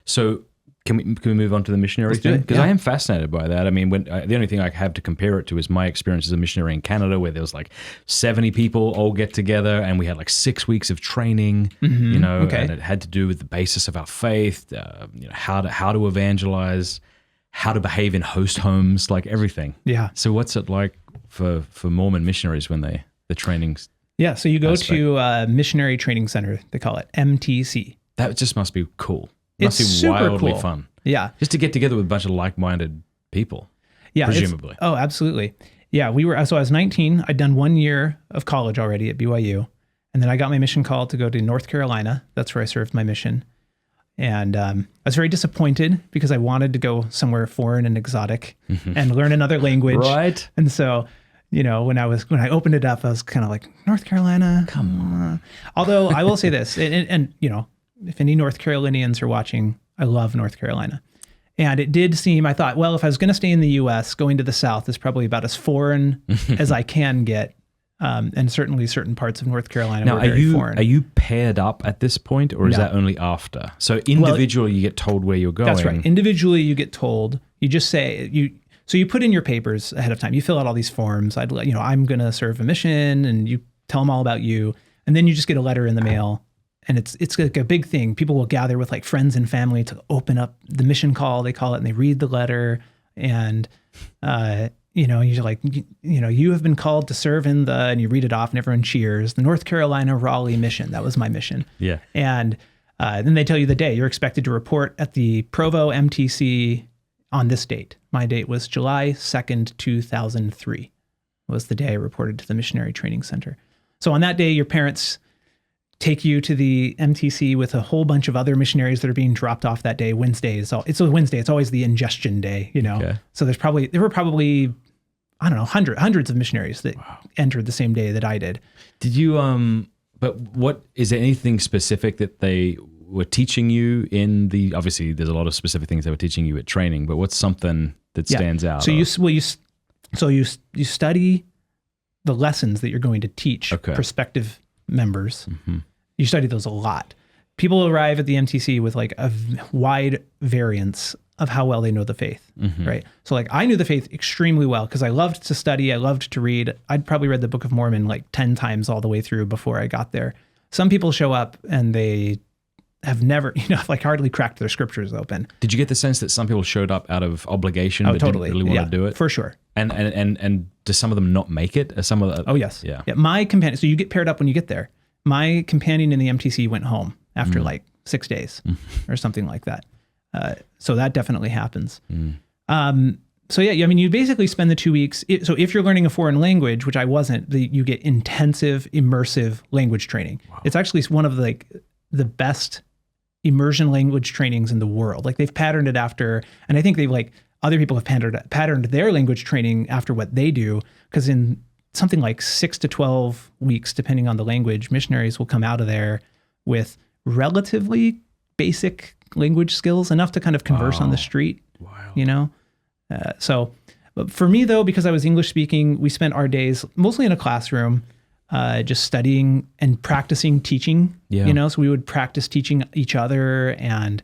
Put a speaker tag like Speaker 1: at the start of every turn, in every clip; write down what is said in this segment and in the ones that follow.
Speaker 1: So can we move on to the missionary thing? Because I am fascinated by that. I mean, the only thing I have to compare it to is my experience as a missionary in Canada, where there was like 70 people all get together, and we had like 6 weeks of training. And it had to do with the basis of our faith, how to evangelize, how to behave in host homes, like everything.
Speaker 2: Yeah.
Speaker 1: So what's it like for Mormon missionaries when the trainings?
Speaker 2: Yeah. So you go to a Missionary Training Center, they call it MTC.
Speaker 1: That just must be cool.
Speaker 2: It's
Speaker 1: must be
Speaker 2: super
Speaker 1: wildly
Speaker 2: cool.
Speaker 1: fun.
Speaker 2: Yeah.
Speaker 1: Just to get together with a bunch of like-minded people.
Speaker 2: Yeah.
Speaker 1: Presumably.
Speaker 2: Oh, absolutely. Yeah. So I was 19. I'd done 1 year of college already at BYU. And then I got my mission call to go to North Carolina. That's where I served my mission. And I was very disappointed because I wanted to go somewhere foreign and exotic and learn another language.
Speaker 1: Right.
Speaker 2: And so, when I opened it up, I was kind of like, North Carolina?
Speaker 1: Come on.
Speaker 2: Although I will say this, and if any North Carolinians are watching, I love North Carolina. And it did seem, I thought, well, if I was going to stay in the U.S., going to the South is probably about as foreign as I can get. And certainly certain parts of North Carolina were very foreign.
Speaker 1: Are you paired up at this point, or is that only after? So individually, you get told where you're going.
Speaker 2: That's right. Individually, you get told. You just say, so you put in your papers ahead of time. You fill out all these forms. I'm going to serve a mission, and you tell them all about you. And then you just get a letter in the mail. And it's like a big thing. People will gather with like friends and family to open up the mission call, they call it, and they read the letter. And, you're like, you have been called to serve and you read it off and everyone cheers. The North Carolina Raleigh mission. That was my mission.
Speaker 1: Yeah.
Speaker 2: And then they tell you the day. You're expected to report at the Provo MTC on this date. My date was July 2nd, 2003 was the day I reported to the Missionary Training Center. So on that day, your parents take you to the MTC with a whole bunch of other missionaries that are being dropped off that day. It's a Wednesday. It's always the ingestion day, Okay. So there were probably, I don't know, hundreds of missionaries that entered the same day that I did.
Speaker 1: Did you, is there anything specific that they were teaching you obviously there's a lot of specific things they were teaching you at training, but what's something that stands out?
Speaker 2: So you study the lessons that you're going to teach prospective members. You study those a lot. People arrive at the MTC with like a wide variance of how well they know the faith, right? So like I knew the faith extremely well because I loved to study. I loved to read. I'd probably read the Book of Mormon like 10 times all the way through before I got there. Some people show up and they have never, like hardly cracked their scriptures open.
Speaker 1: Did you get the sense that some people showed up out of obligation but
Speaker 2: totally.
Speaker 1: didn't really want to do it?
Speaker 2: For sure.
Speaker 1: And do some of them not make it? Some of the,
Speaker 2: oh, yes.
Speaker 1: Yeah.
Speaker 2: My companion, so you get paired up when you get there. My companion in the MTC went home after like 6 days or something like that. So that definitely happens. So yeah, I mean, you basically spend the 2 weeks. So if you're learning a foreign language, which I wasn't, you get intensive, immersive language training. Wow. It's actually one of the best immersion language trainings in the world. Like they've patterned it after, and I think other people have patterned their language training after what they do, because in something like 6 to 12 weeks, depending on the language, missionaries will come out of there with relatively basic language skills, enough to kind of converse on the street. Wow. So for me though, because I was English speaking, we spent our days mostly in a classroom, just studying and practicing teaching, so we would practice teaching each other, and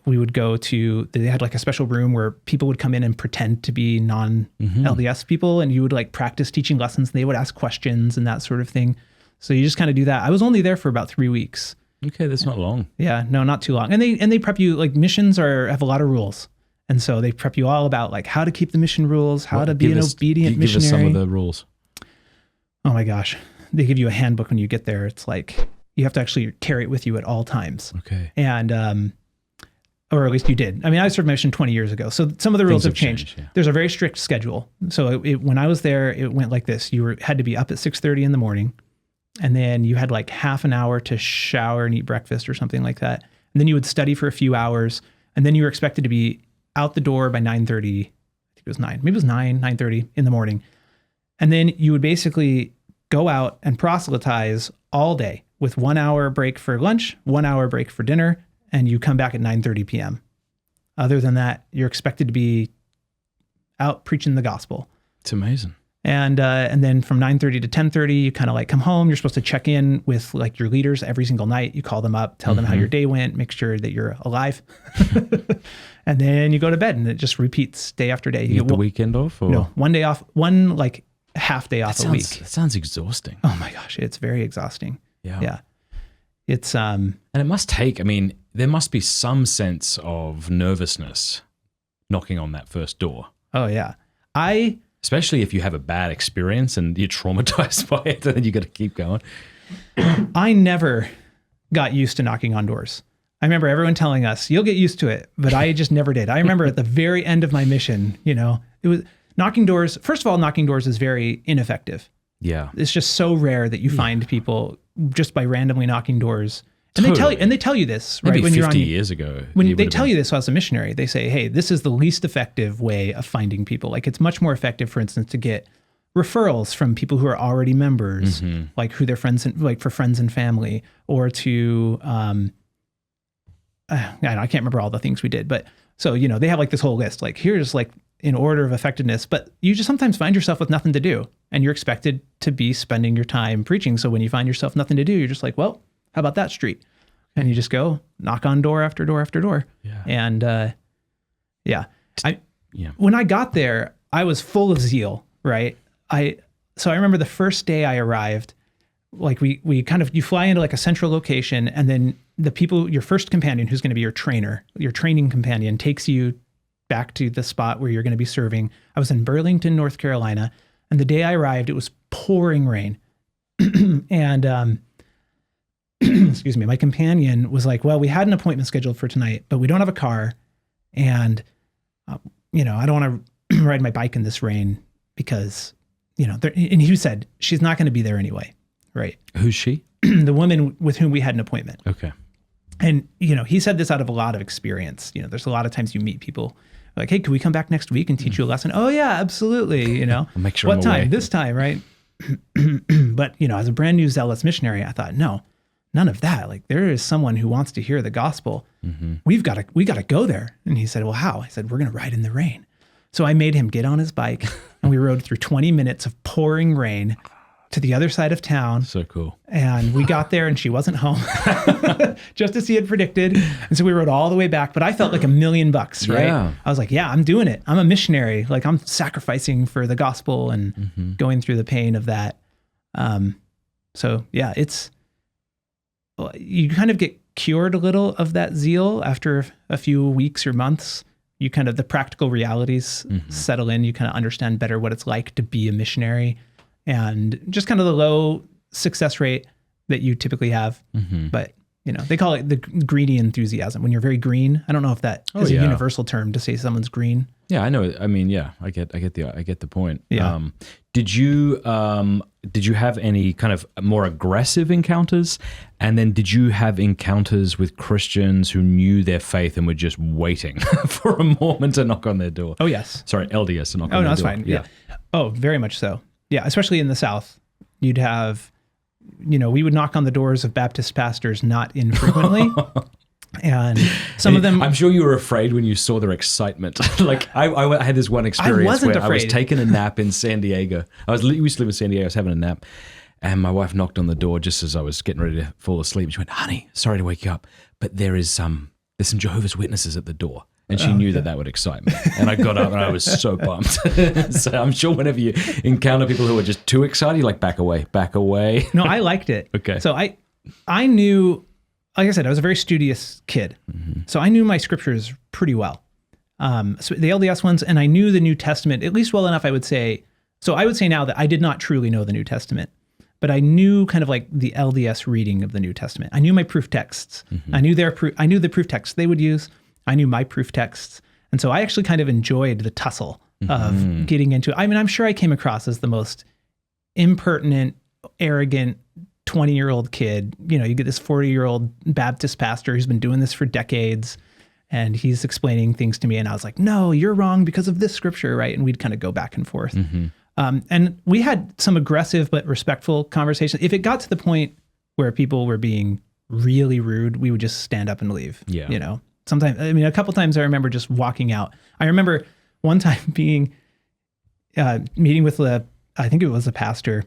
Speaker 2: we would go they had like a special room where people would come in and pretend to be non-LDS people, and you would like practice teaching lessons, and they would ask questions and that sort of thing. So you just kind of do that. I was only there for about 3 weeks.
Speaker 1: Okay, that's not long.
Speaker 2: Yeah, no, not too long. And they prep you, like missions have a lot of rules. And so they prep you all about like how to keep the mission rules, how to be an obedient missionary.
Speaker 1: Give us some of the rules.
Speaker 2: Oh my gosh. They give you a handbook when you get there. It's like, you have to actually carry it with you at all times.
Speaker 1: Okay.
Speaker 2: And, or at least you did. I mean, I served my mission 20 years ago. So some of the rules have changed. Yeah. There's a very strict schedule. So when I was there, it went like this. You had to be up at 6:30 in the morning. And then you had like half an hour to shower and eat breakfast or something like that. And then you would study for a few hours. And then you were expected to be out the door by 9:30. I think it was 9. Maybe it was 9:30 in the morning. And then you would basically go out and proselytize all day with 1 hour break for lunch, 1 hour break for dinner, and you come back at 9:30 p.m. Other than that, you're expected to be out preaching the gospel.
Speaker 1: It's amazing.
Speaker 2: And then from 9:30 to 10:30, you kind of like come home. You're supposed to check in with like your leaders every single night. You call them up, tell them how your day went, make sure that you're alive. And then you go to bed, and it just repeats day after day.
Speaker 1: You get the weekend off? Or?
Speaker 2: No, one day off, one like half day off a week.
Speaker 1: That sounds exhausting.
Speaker 2: Oh my gosh, it's very exhausting. Yeah. It's
Speaker 1: and it must take, I mean, there must be some sense of nervousness knocking on that first door.
Speaker 2: Oh yeah.
Speaker 1: Especially if you have a bad experience and you're traumatized by it, then you got to keep going.
Speaker 2: I never got used to knocking on doors. I remember everyone telling us, you'll get used to it, but I just never did. I remember at the very end of my mission, it was knocking doors. First of all, knocking doors is very ineffective.
Speaker 1: Yeah.
Speaker 2: It's just so rare that you find people just by randomly knocking doors. And they tell you this, right?
Speaker 1: Maybe
Speaker 2: when
Speaker 1: 50 years ago.
Speaker 2: When they tell you this as a missionary, they say, hey, this is the least effective way of finding people. Like it's much more effective, for instance, to get referrals from people who are already members, like who their friends, like for friends and family, or to, I can't remember all the things we did, but so, they have like this whole list, like here's like in order of effectiveness, but you just sometimes find yourself with nothing to do and you're expected to be spending your time preaching. So when you find yourself nothing to do, you're just like, well, how about that street? And you just go knock on door after door after door.
Speaker 1: Yeah.
Speaker 2: And when I got there, I was full of zeal, right? So I remember the first day I arrived, like we kind of, you fly into like a central location, and then the people, your first companion, who's going to be your trainer, your training companion, takes you back to the spot where you're going to be serving. I was in Burlington, North Carolina, and the day I arrived, it was pouring rain. And excuse me, my companion was like, well, we had an appointment scheduled for tonight, but we don't have a car. And, I don't want to ride my bike in this rain because, and he said, she's not going to be there anyway. Right.
Speaker 1: Who's she?
Speaker 2: The woman with whom we had an appointment.
Speaker 1: Okay.
Speaker 2: And, he said this out of a lot of experience. There's a lot of times you meet people like, hey, can we come back next week and teach you a lesson? Oh yeah, absolutely.
Speaker 1: I'll make sure
Speaker 2: what
Speaker 1: I'm
Speaker 2: time?
Speaker 1: away.
Speaker 2: This time, right? But, as a brand new zealous missionary, I thought, no, none of that. Like there is someone who wants to hear the gospel. We got to go there. And he said, well, how? I said, we're going to ride in the rain. So I made him get on his bike and we rode through 20 minutes of pouring rain to the other side of town.
Speaker 1: So cool.
Speaker 2: And we got there and she wasn't home, just as he had predicted. And so we rode all the way back, but I felt like $1 million, right?
Speaker 1: Yeah.
Speaker 2: I was like, yeah, I'm doing it. I'm a missionary. Like I'm sacrificing for the gospel and going through the pain of that. So yeah, you kind of get cured a little of that zeal after a few weeks or months. You kind of, the practical realities settle in. You kind of understand better what it's like to be a missionary and just kind of the low success rate that you typically have. But, they call it the greedy enthusiasm. When you're very green, I don't know if that is a universal term to say someone's green.
Speaker 1: Yeah, I know. I mean, yeah, I get the point.
Speaker 2: Yeah.
Speaker 1: Did you have any kind of more aggressive encounters? And then did you have encounters with Christians who knew their faith and were just waiting for a Mormon to knock on their door?
Speaker 2: Oh, yes.
Speaker 1: Sorry, LDS to knock on
Speaker 2: Oh, no,
Speaker 1: their
Speaker 2: that's
Speaker 1: door.
Speaker 2: fine. Yeah. Oh, very much so. Yeah, especially in the South. You'd have, we would knock on the doors of Baptist pastors not infrequently. And some of them...
Speaker 1: I'm sure you were afraid when you saw their excitement. Like I had this one experience where I was taking a nap in San Diego. We used to live in San Diego. I was having a nap and my wife knocked on the door just as I was getting ready to fall asleep. She went, honey, sorry to wake you up, but there's some Jehovah's Witnesses at the door. And she knew that would excite me. And I got up and I was so pumped. So I'm sure whenever you encounter people who are just too excited, you're like, back away.
Speaker 2: No, I liked it.
Speaker 1: Okay.
Speaker 2: So I knew, like I said, I was a very studious kid. So I knew my scriptures pretty well. So the LDS ones, and I knew the New Testament, at least well enough, I would say. So I would say now that I did not truly know the New Testament, but I knew kind of like the LDS reading of the New Testament. I knew my proof texts. I knew the proof texts they would use. I knew my proof texts. And so I actually kind of enjoyed the tussle of getting into it. I mean, I'm sure I came across as the most impertinent, arrogant 20-year-old kid. You get this 40-year-old Baptist pastor who's been doing this for decades, and he's explaining things to me. And I was like, no, you're wrong because of this scripture, right? And we'd kind of go back and forth. And we had some aggressive but respectful conversations. If it got to the point where people were being really rude, we would just stand up and leave.
Speaker 1: Yeah.
Speaker 2: Sometimes, a couple times I remember just walking out. I remember one time being, meeting with a I think it was a pastor,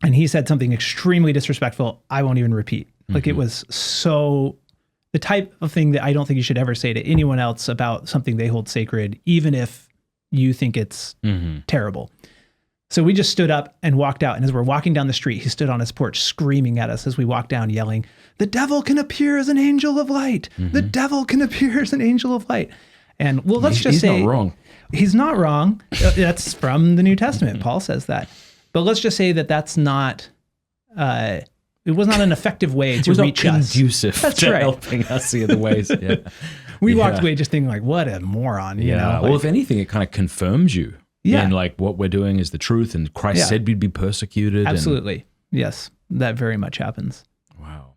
Speaker 2: and he said something extremely disrespectful. I won't even repeat. Like it was so the type of thing that I don't think you should ever say to anyone else about something they hold sacred, even if you think it's terrible. So we just stood up and walked out. And as we're walking down the street, he stood on his porch screaming at us as we walked down, yelling, "The devil can appear as an angel of light. The devil can appear as an angel of light." And well, let's just say
Speaker 1: he's not wrong.
Speaker 2: He's not wrong. That's from the New Testament. Paul says that. But let's just say that that's not, it was not an effective way to reach us.
Speaker 1: It was not conducive to helping us see the ways. Yeah.
Speaker 2: We walked away just thinking like, what a moron. You know?
Speaker 1: Well, if anything, it kind of confirms you. And like what we're doing is the truth, and Christ said we'd be persecuted.
Speaker 2: Absolutely. Yes, that very much happens.
Speaker 1: Wow.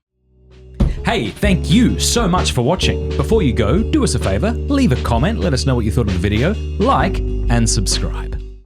Speaker 1: Hey, thank you so much for watching. Before you go, do us a favor, leave a comment, let us know what you thought of the video, like, and subscribe.